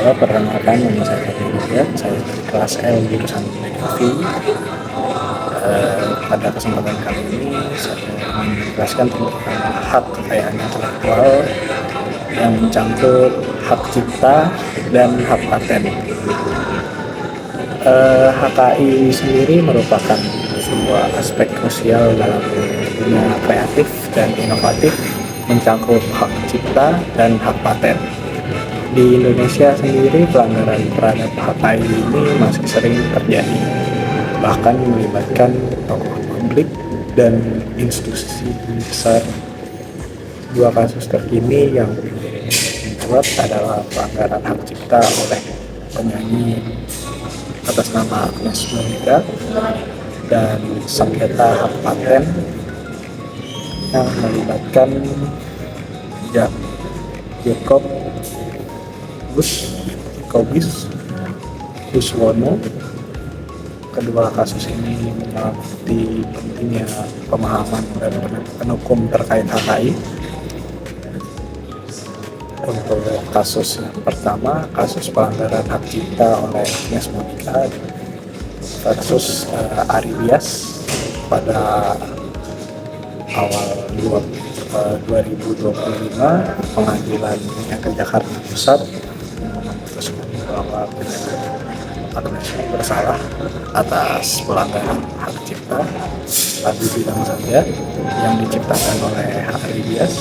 Halo, perkenalkan nama saya Fadil Hidayat. Saya dari kelas L jurusan Filosofi. Pada kesempatan kali ini saya ingin menjelaskan tentang hak kekayaan intelektual yang mencakup hak cipta dan hak paten. HKI sendiri merupakan sebuah aspek krusial dalam dunia kreatif dan inovatif, mencakup hak cipta dan hak paten. Di Indonesia sendiri, pelanggaran terhadap HKI ini masih sering terjadi, bahkan melibatkan tokoh publik dan institusi besar. Dua kasus terkini yang dibuat adalah pelanggaran hak cipta oleh penyanyi atas nama Agnes Monica dan sengketa hak paten yang melibatkan Jacob Buswono. Kedua kasus ini menyoroti pentingnya pemahaman dan penegakan hukum terkait HKI. Untuk kasus yang pertama, kasus pelanggaran hak cipta oleh Agnes Monica versus Ari Bias pada awal 2025, Pengadilan Negeri Jakarta Pusat memutuskan bahwa Agnes bersalah atas pelanggaran hak cipta lagu Bilang Saja yang diciptakan oleh Ari Bias,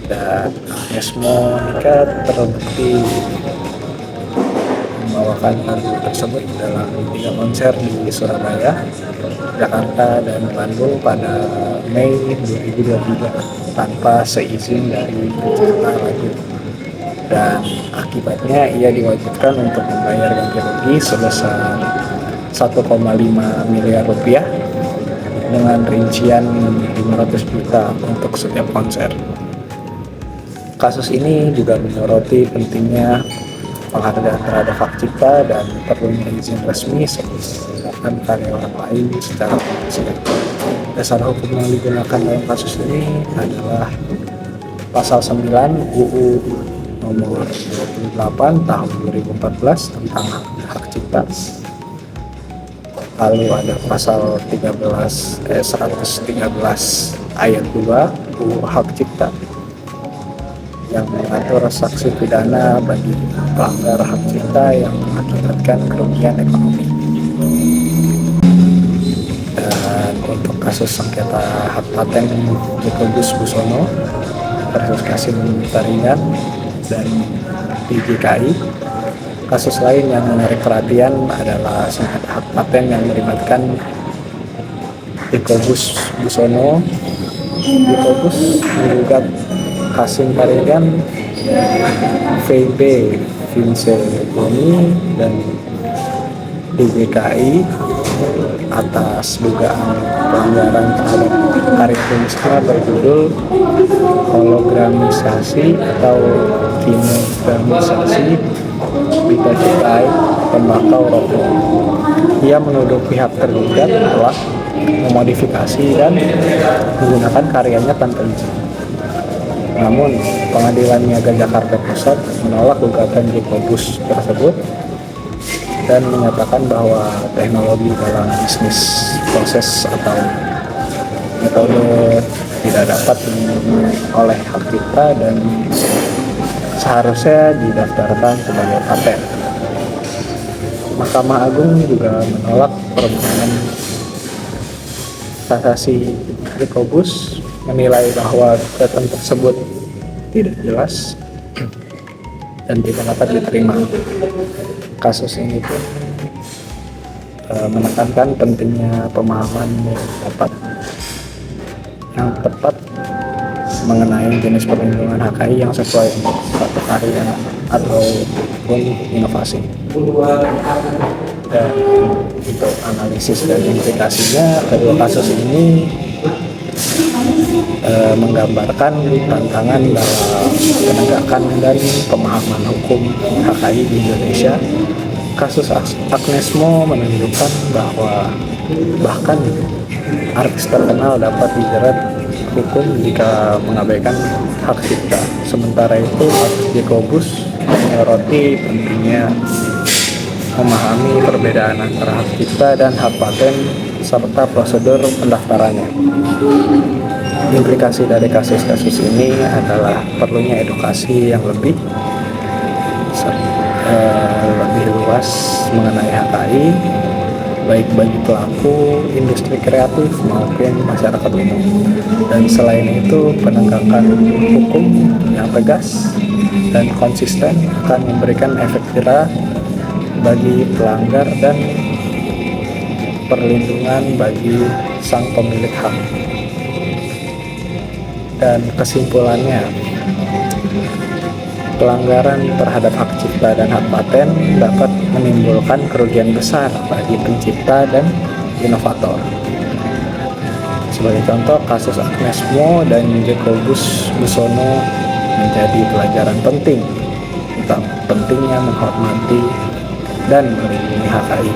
dan Agnes Monica terbukti membawakan lagu tersebut dalam 3 konser di Surabaya, Jakarta, dan Bandung pada Mei 2023 tanpa seizin dari pencipta lagu, dan akibatnya ia diwajibkan untuk membayar ganti rugi sebesar 1,5 miliar rupiah dengan rincian 500 juta untuk setiap konser. Kasus ini juga menyoroti pentingnya penghargaan terhadap hak cipta dan perlunya izin resmi sebelum karyawan lain secara komersial. Dasar hukum yang digunakan dalam kasus ini adalah Pasal 9 UU Nomor 28 Tahun 2014 tentang hak cipta. Lalu ada Pasal 113 Ayat 2 UU Hak Cipta yang mengatur sanksi pidana bagi pelanggar hak cipta yang mengakibatkan kerugian ekonomi. Dan untuk kasus sengketa hak paten Jacob Buswono versus Kasim Taringan dan DJKI, kasus lain yang menarik perhatian adalah sengketa hak paten yang melibatkan Jacob Buswono. Jacob menggugat Kasim Taringan, VB Vince Boni, dan DJKI atas dugaan pelanggaran terhadap karya tulisnya berjudul hologramisasi atau kinogramisasi Bita Cukai Tembakau Rokok. Ia menuduh pihak tergugat telah memodifikasi dan menggunakan karyanya tanpa izin. Namun, Pengadilan Niaga Jakarta Pusat menolak gugatan Jacobus tersebut dan menyatakan bahwa teknologi dalam bisnis proses atau metode tidak dapat dilindungi oleh hak cipta dan seharusnya didaftarkan sebagai paten. Mahkamah Agung juga menolak permohonan kasasi Jacobus, menilai bahwa gugatan tersebut tidak jelas dan tidak dapat diterima. Kasus ini pun menekankan pentingnya pemahaman yang tepat mengenai jenis perlindungan HKI yang sesuai untuk suatu karya ataupun inovasi. Dan untuk analisis dan implikasinya, kedua kasus ini menggambarkan tantangan dalam penegakan dan pemahaman hukum HKI di Indonesia. Kasus Agnes Mo menunjukkan bahwa bahkan artis terkenal dapat dijerat hukum jika mengabaikan hak cipta. Sementara itu, Jacobus menyoroti pentingnya memahami perbedaan antara hak cipta dan hak paten serta prosedur pendaftarannya. Implikasi dari kasus-kasus ini adalah perlunya edukasi yang lebih luas mengenai HKI, baik bagi pelaku industri kreatif maupun masyarakat umum. Dan selain itu, penegakan hukum yang tegas dan konsisten akan memberikan efek jerah bagi pelanggar dan perlindungan bagi sang pemilik hak. Dan kesimpulannya, pelanggaran terhadap hak cipta dan hak paten dapat menimbulkan kerugian besar bagi pencipta dan inovator. Sebagai contoh, kasus Agnes Mo dan Jacobus Busono menjadi pelajaran penting tentang pentingnya menghormati dan melindungi HKI.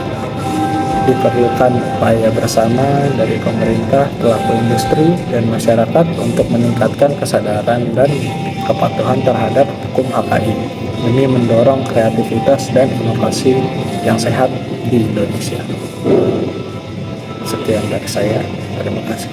Diperlukan upaya bersama dari pemerintah, pelaku industri, dan masyarakat untuk meningkatkan kesadaran dan kepatuhan terhadap hukum HKI demi mendorong kreativitas dan inovasi yang sehat di Indonesia. Sekian dari saya, terima kasih.